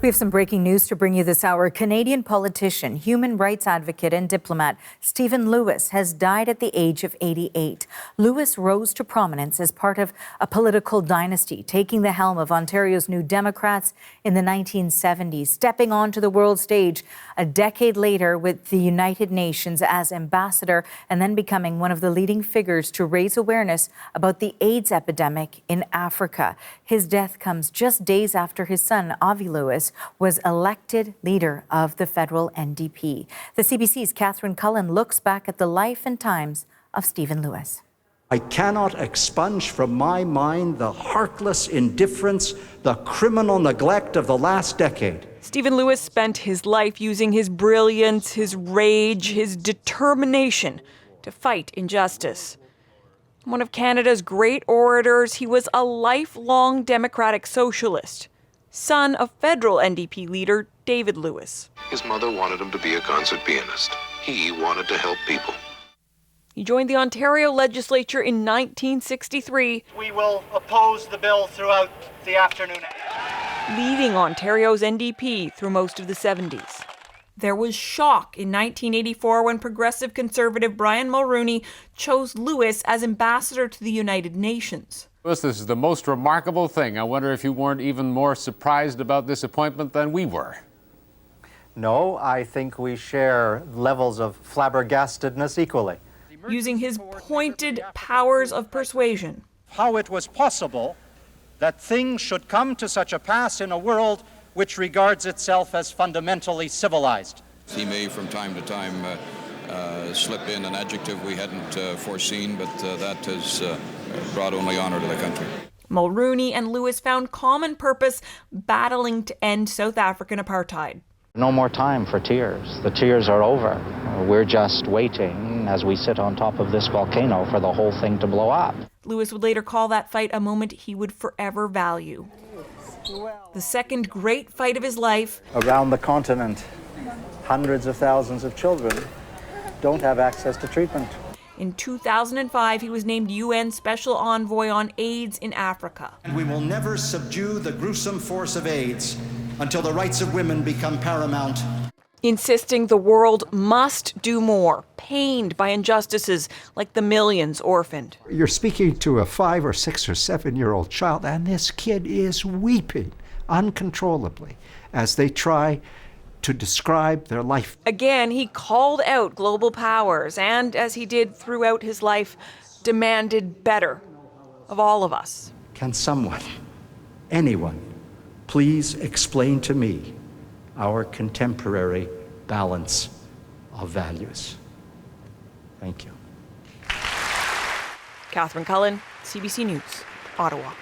We have some breaking news to bring you this hour. Canadian politician, human rights advocate and diplomat Stephen Lewis has died at the age of 88. Lewis rose to prominence as part of a political dynasty, taking the helm of Ontario's New Democrats in the 1970s, stepping onto the world stage a decade later with the United Nations as ambassador, and then becoming one of the leading figures to raise awareness about the AIDS epidemic in Africa. His death comes just days after his son, Avi Lewis, was elected leader of the federal NDP. The CBC's Catherine Cullen looks back at the life and times of Stephen Lewis. I cannot expunge from my mind the heartless indifference, the criminal neglect of the last decade. Stephen Lewis spent his life using his brilliance, his rage, his determination to fight injustice. One of Canada's great orators, he was a lifelong democratic socialist, son of federal NDP leader David Lewis. His mother wanted him to be a concert pianist. He wanted to help people. He joined the Ontario legislature in 1963. We will oppose the bill throughout the afternoon, leading Ontario's NDP through most of the 70s. There was shock in 1984 when progressive conservative Brian Mulroney chose Lewis as ambassador to the United Nations. This is the most remarkable thing. I wonder if you weren't even more surprised about this appointment than we were. No, I think we share levels of flabbergastedness equally. Using his pointed powers of persuasion. how it was possible that things should come to such a pass in a world which regards itself as fundamentally civilized. He may from time to time slip in an adjective we hadn't foreseen, but that has brought only honor to the country. Mulroney and Lewis found common purpose battling to end South African apartheid. No more time for tears. The tears are over. We're just waiting as we sit on top of this volcano for the whole thing to blow up. Lewis would later call that fight a moment he would forever value. The second great fight of his life. Around the continent, hundreds of thousands of children don't have access to treatment. In 2005, he was named UN Special Envoy on AIDS in Africa. And we will never subdue the gruesome force of AIDS until the rights of women become paramount. Insisting the world must do more, pained by injustices like the millions orphaned. You're speaking to a 5 or 6 or 7-year-old child, and this kid is weeping uncontrollably as they try to describe their life. Again, he called out global powers and, as he did throughout his life, demanded better of all of us. Can someone, anyone, please explain to me our contemporary balance of values? Thank you. Catherine Cullen, CBC News, Ottawa.